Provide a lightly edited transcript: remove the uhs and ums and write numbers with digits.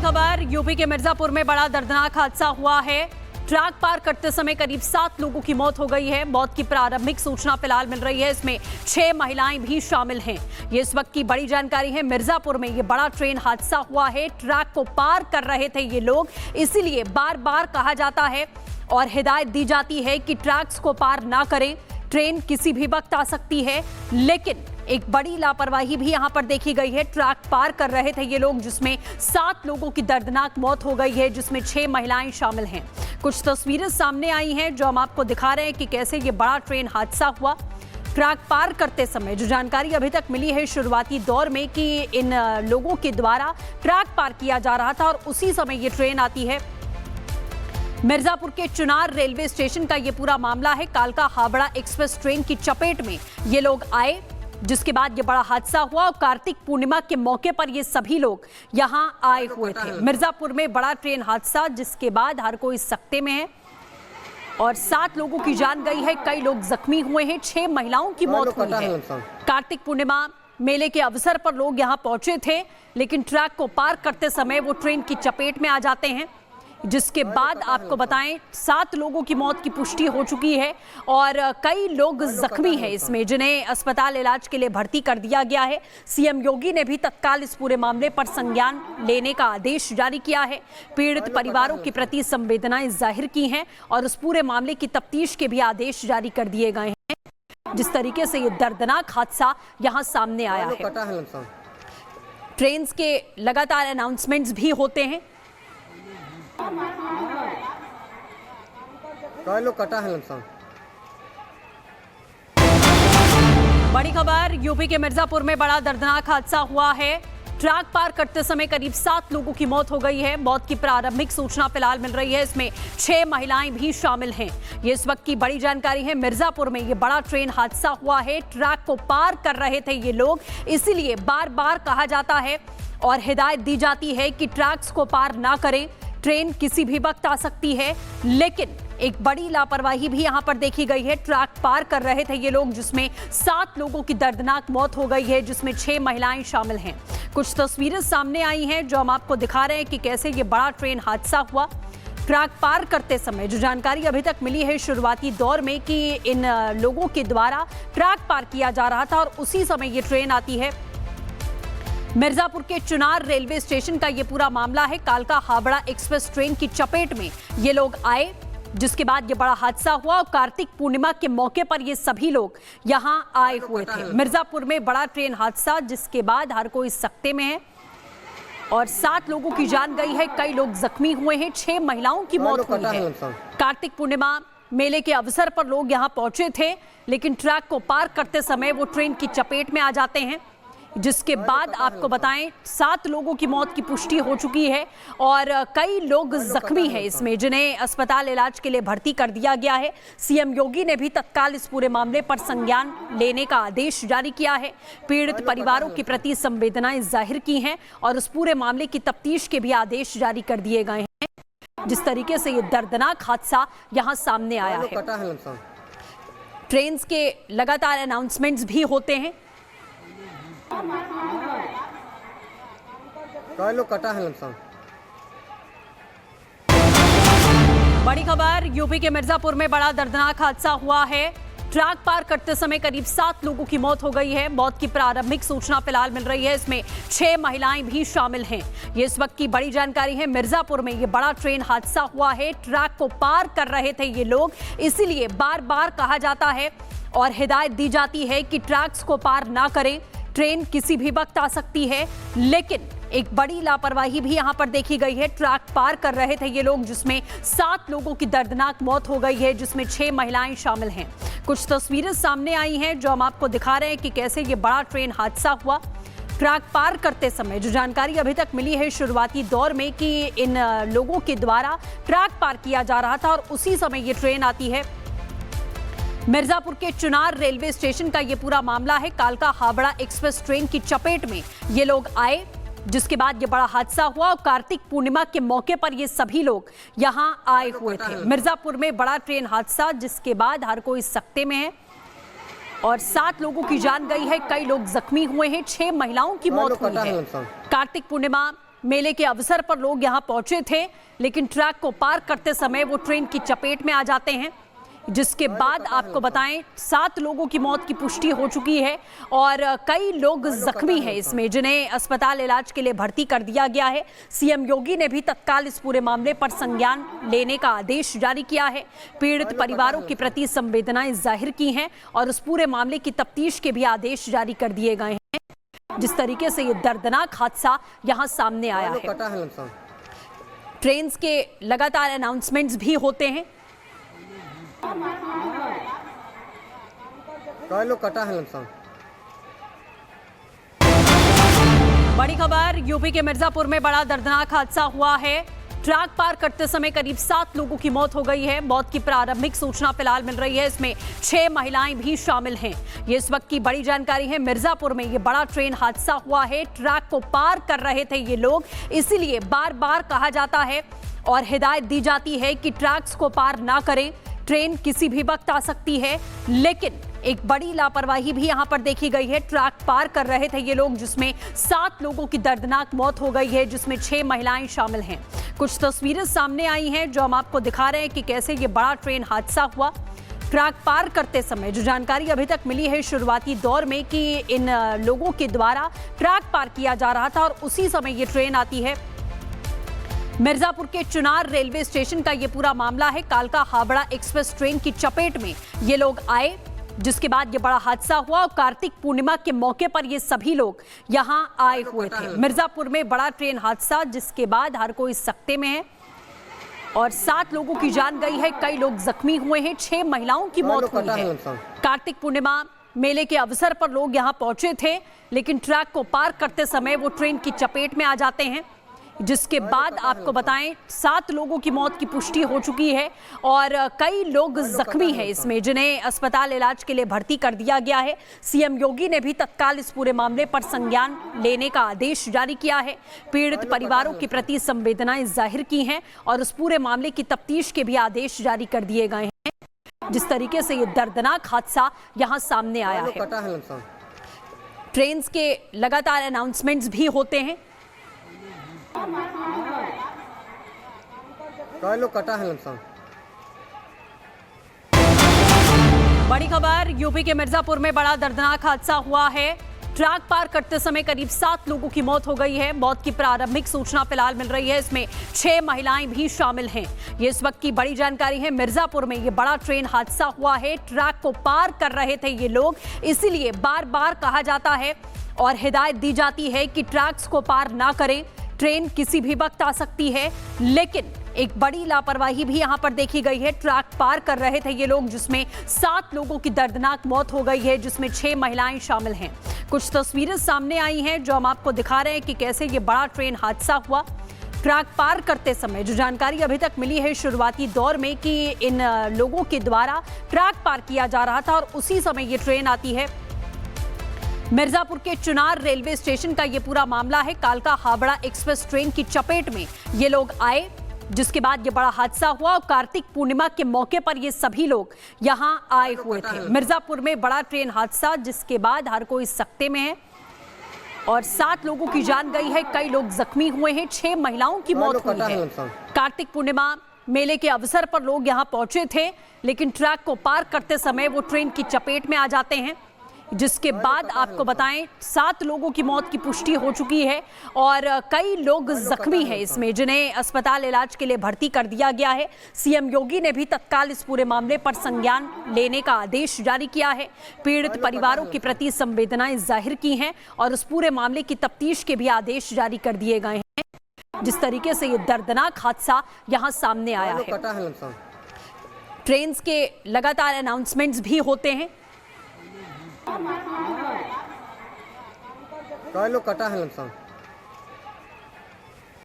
खबर यूपी के मिर्जापुर में बड़ा दर्दनाक हादसा हुआ है। ट्रैक पार करते समय करीब 7 लोगों की मौत हो गई है। मौत की प्रारंभिक सूचना फिलहाल मिल रही है, इसमें 6 महिलाएं भी शामिल हैं। ये इस वक्त की बड़ी जानकारी है। मिर्जापुर में ये बड़ा ट्रेन हादसा हुआ है। ट्रैक को पार कर रहे थे ये लोग, इसीलिए बार बार कहा जाता है और हिदायत दी जाती है कि ट्रैक्स को पार ना करें। ट्रेन किसी भी वक्त आ सकती है, लेकिन एक बड़ी लापरवाही भी यहां पर देखी गई है। ट्रैक पार कर रहे थे ये लोग, जिसमें 7 लोगों की दर्दनाक मौत हो गई है, जिसमें 6 महिलाएं शामिल हैं। कुछ तस्वीरें सामने आई हैं जो हम आपको दिखा रहे हैं कि कैसे ये बड़ा ट्रेन हादसा हुआ। ट्रैक पार करते समय जो जानकारी अभी तक मिली है शुरुआती दौर में कि इन लोगों के द्वारा ट्रैक पार किया जा रहा था और उसी समय ये ट्रेन आती है। मिर्जापुर के चुनार रेलवे स्टेशन का ये पूरा मामला है। कालका हावड़ा एक्सप्रेस ट्रेन की चपेट में ये लोग आए, जिसके बाद ये बड़ा हादसा हुआ और कार्तिक पूर्णिमा के मौके पर ये सभी लोग यहां आए हुए थे। मिर्जापुर में बड़ा ट्रेन हादसा, जिसके बाद हर कोई सकते में है और 7 लोगों की जान गई है, कई लोग जख्मी हुए हैं, 6 महिलाओं की मौत हुई है। कार्तिक पूर्णिमा मेले के अवसर पर लोग यहां पहुंचे थे, लेकिन ट्रैक को पार करते समय वो ट्रेन की चपेट में आ जाते हैं, जिसके बाद आपको बताएं 7 लोगों की मौत की पुष्टि हो चुकी है और कई लोग जख्मी हैं इसमें, जिन्हें अस्पताल इलाज के लिए भर्ती कर दिया गया है। सीएम योगी ने भी तत्काल इस पूरे मामले पर संज्ञान लेने का आदेश जारी किया है। पीड़ित परिवारों के प्रति संवेदनाएं जाहिर की हैं और उस पूरे मामले की तफ्तीश के भी आदेश जारी कर दिए गए हैं। जिस तरीके से ये दर्दनाक हादसा यहाँ सामने आया है, ट्रेन के लगातार अनाउंसमेंट्स भी होते हैं। बड़ी खबर यूपी के मिर्जापुर में बड़ा दर्दनाक हादसा हुआ है। ट्रैक पार करते समय करीब 7 लोगों की मौत हो गई है। मौत की प्रारंभिक सूचना फिलहाल मिल रही है, इसमें 6 महिलाएं भी शामिल हैं। ये इस वक्त की बड़ी जानकारी है। मिर्जापुर में ये बड़ा ट्रेन हादसा हुआ है। ट्रैक को पार कर रहे थे ये लोग, इसीलिए बार बार कहा जाता है और हिदायत दी जाती है कि ट्रैक्स को पार ना करें। ट्रेन किसी भी वक्त आ सकती है, लेकिन एक बड़ी लापरवाही भी यहां पर देखी गई है। ट्रैक पार कर रहे थे ये लोग, जिसमें 7 लोगों की दर्दनाक मौत हो गई है, जिसमें 6 महिलाएं शामिल हैं। कुछ तस्वीरें सामने आई हैं जो हम आपको दिखा रहे हैं कि कैसे ये बड़ा ट्रेन हादसा हुआ। ट्रैक पार करते समय जो जानकारी अभी तक मिली है शुरुआती दौर में कि इन लोगों के द्वारा ट्रैक पार किया जा रहा था और उसी समय ये ट्रेन आती है। मिर्जापुर के चुनार रेलवे स्टेशन का ये पूरा मामला है। कालका हावड़ा एक्सप्रेस ट्रेन की चपेट में ये लोग आए, जिसके बाद ये बड़ा हादसा हुआ और कार्तिक पूर्णिमा के मौके पर ये सभी लोग यहां आए हुए थे। मिर्जापुर में बड़ा ट्रेन हादसा, जिसके बाद हर कोई सकते में है और 7 लोगों की जान गई है, कई लोग जख्मी हुए हैं, 6 महिलाओं की मौत हुई है। कार्तिक पूर्णिमा मेले के अवसर पर लोग यहां पहुंचे थे, लेकिन ट्रैक को पार करते समय वो ट्रेन की चपेट में आ जाते हैं, जिसके बाद आपको बताएं 7 लोगों की मौत की पुष्टि हो चुकी है और कई लोग जख्मी हैं इसमें, जिन्हें अस्पताल इलाज के लिए भर्ती कर दिया गया है। सीएम योगी ने भी तत्काल इस पूरे मामले पर संज्ञान लेने का आदेश जारी किया है। पीड़ित परिवारों के प्रति संवेदनाएं जाहिर की हैं और उस पूरे मामले की तफ्तीश के भी आदेश जारी कर दिए गए हैं। जिस तरीके से ये दर्दनाक हादसा यहाँ सामने आया है, ट्रेन के लगातार अनाउंसमेंट्स भी होते हैं। बड़ी खबर यूपी के मिर्जापुर में बड़ा दर्दनाक हादसा हुआ है। ट्रैक पार करते समय करीब 7 लोगों की मौत हो गई है। मौत की प्रारंभिक सूचना फिलहाल मिल रही है, इसमें 6 महिलाएं भी शामिल हैं। ये इस वक्त की बड़ी जानकारी है। मिर्जापुर में ये बड़ा ट्रेन हादसा हुआ है। ट्रैक को पार कर रहे थे ये लोग, इसीलिए बार बार कहा जाता है और हिदायत दी जाती है कि ट्रैक्स को पार ना करें। ट्रेन किसी भी वक्त आ सकती है, लेकिन एक बड़ी लापरवाही भी यहां पर देखी गई है। ट्रैक पार कर रहे थे ये लोग, जिसमें 7 लोगों की दर्दनाक मौत हो गई है, जिसमें 6 महिलाएं शामिल हैं। कुछ तस्वीरें सामने आई हैं जो हम आपको दिखा रहे हैं कि कैसे ये बड़ा ट्रेन हादसा हुआ। ट्रैक पार करते समय जो जानकारी अभी तक मिली है शुरुआती दौर में कि इन लोगों के द्वारा ट्रैक पार किया जा रहा था और उसी समय ये ट्रेन आती है। मिर्जापुर के चुनार रेलवे स्टेशन का ये पूरा मामला है। कालका हावड़ा एक्सप्रेस ट्रेन की चपेट में ये लोग आए, जिसके बाद ये बड़ा हादसा हुआ और कार्तिक पूर्णिमा के मौके पर ये सभी लोग यहां आए हुए थे। मिर्जापुर में बड़ा ट्रेन हादसा, जिसके बाद हर कोई सकते में है और 7 लोगों की जान गई है, कई लोग जख्मी हुए हैं, 6 महिलाओं की मौत हुई है। कार्तिक पूर्णिमा मेले के अवसर पर लोग यहां पहुंचे थे, लेकिन ट्रैक को पार करते समय वो ट्रेन की चपेट में आ जाते हैं, जिसके बाद आपको बताएं 7 लोगों की मौत की पुष्टि हो चुकी है और कई लोग जख्मी हैं इसमें, जिन्हें अस्पताल इलाज के लिए भर्ती कर दिया गया है। सीएम योगी ने भी तत्काल इस पूरे मामले पर संज्ञान लेने का आदेश जारी किया है। पीड़ित परिवारों के प्रति संवेदनाएं जाहिर की हैं और उस पूरे मामले की तफ्तीश के भी आदेश जारी कर दिए गए हैं। जिस तरीके से ये दर्दनाक हादसा यहाँ सामने आया है, ट्रेन के लगातार अनाउंसमेंट्स भी होते हैं। बड़ी खबर, यूपी के मिर्जापुर में बड़ा दर्दनाक हादसा हुआ है। ट्रैक पार करते समय करीब 7 लोगों की मौत हो गई है। मौत की प्रारंभिक सूचना फिलहाल मिल रही है, इसमें 6 महिलाएं भी शामिल हैं। ये इस वक्त की बड़ी जानकारी है। मिर्जापुर में ये बड़ा ट्रेन हादसा हुआ है। ट्रैक को पार कर रहे थे ये लोग, इसीलिए बार बार कहा जाता है और हिदायत दी जाती है कि ट्रैक्स को पार ना करें, ट्रेन किसी भी वक्त आ सकती है। लेकिन एक बड़ी लापरवाही भी यहां पर देखी गई है। ट्रैक पार कर रहे थे ये लोग, जिसमें 7 लोगों की दर्दनाक मौत हो गई है, जिसमें 6 महिलाएं शामिल हैं। कुछ तस्वीरें सामने आई हैं जो हम आपको दिखा रहे हैं कि कैसे ये बड़ा ट्रेन हादसा हुआ। ट्रैक पार करते समय जो जानकारी अभी तक मिली है शुरुआती दौर में कि इन लोगों के द्वारा ट्रैक पार किया जा रहा था और उसी समय ये ट्रेन आती है। मिर्जापुर के चुनार रेलवे स्टेशन का ये पूरा मामला है। कालका हावड़ा एक्सप्रेस ट्रेन की चपेट में ये लोग आए, जिसके बाद ये बड़ा हादसा हुआ और कार्तिक पूर्णिमा के मौके पर ये सभी लोग यहां आए हुए थे। मिर्जापुर में बड़ा ट्रेन हादसा, जिसके बाद हर कोई सकते में है और 7 लोगों की जान गई है, कई लोग जख्मी हुए हैं, 6 महिलाओं की मौत हुई है। कार्तिक पूर्णिमा मेले के अवसर पर लोग यहां पहुंचे थे, लेकिन ट्रैक को पार करते समय वो ट्रेन की चपेट में आ जाते हैं, जिसके बाद आपको बताएं 7 लोगों की मौत की पुष्टि हो चुकी है और कई लोग जख्मी हैं इसमें, जिन्हें अस्पताल इलाज के लिए भर्ती कर दिया गया है। सीएम योगी ने भी तत्काल इस पूरे मामले पर संज्ञान लेने का आदेश जारी किया है। पीड़ित परिवारों के प्रति संवेदनाएं जाहिर की हैं और उस पूरे मामले की तफ्तीश के भी आदेश जारी कर दिए गए हैं। जिस तरीके से ये दर्दनाक हादसा यहाँ सामने आया है, ट्रेन के लगातार अनाउंसमेंट्स भी होते हैं। बड़ी खबर, यूपी के मिर्जापुर में बड़ा दर्दनाक हादसा हुआ है। ट्रैक पार करते समय करीब 7 लोगों की मौत हो गई है। मौत की प्रारंभिक सूचना फिलहाल मिल रही है, इसमें 6 महिलाएं भी शामिल हैं। ये इस वक्त की बड़ी जानकारी है। मिर्जापुर में ये बड़ा ट्रेन हादसा हुआ है। ट्रैक को पार कर रहे थे ये लोग, इसीलिए बार बार कहा जाता है और हिदायत दी जाती है कि ट्रैक्स को पार ना करें, ट्रेन किसी भी वक्त आ सकती है। लेकिन एक बड़ी लापरवाही भी यहां पर देखी गई है। ट्रैक पार कर रहे थे ये लोग, जिसमें 7 लोगों की दर्दनाक मौत हो गई है, जिसमें 6 महिलाएं शामिल हैं। कुछ तस्वीरें सामने आई हैं जो हम आपको दिखा रहे हैं कि कैसे ये बड़ा ट्रेन हादसा हुआ। ट्रैक पार करते समय जो जानकारी अभी तक मिली है शुरुआती दौर में कि इन लोगों के द्वारा ट्रैक पार किया जा रहा था और उसी समय ये ट्रेन आती है। मिर्जापुर के चुनार रेलवे स्टेशन का ये पूरा मामला है। कालका हावड़ा एक्सप्रेस ट्रेन की चपेट में ये लोग आए, जिसके बाद ये बड़ा हादसा हुआ और कार्तिक पूर्णिमा के मौके पर ये सभी लोग यहां आए हुए थे। मिर्जापुर में बड़ा ट्रेन हादसा, जिसके बाद हर कोई सकते में है और 7 लोगों की जान गई है, कई लोग जख्मी हुए हैं, 6 महिलाओं की मौत हुई है। कार्तिक पूर्णिमा मेले के अवसर पर लोग यहां पहुंचे थे, लेकिन ट्रैक को पार करते समय वो ट्रेन की चपेट में आ जाते हैं, जिसके बाद आपको बताएं 7 लोगों की मौत की पुष्टि हो चुकी है और कई लोग जख्मी हैं इसमें, जिन्हें अस्पताल इलाज के लिए भर्ती कर दिया गया है। सीएम योगी ने भी तत्काल इस पूरे मामले पर संज्ञान लेने का आदेश जारी किया है। पीड़ित परिवारों के प्रति संवेदनाएं जाहिर की हैं और उस पूरे मामले की तफ्तीश के भी आदेश जारी कर दिए गए हैं। जिस तरीके से ये दर्दनाक हादसा यहाँ सामने आया है, ट्रेन के लगातार अनाउंसमेंट्स भी होते हैं। कई लोग कटा है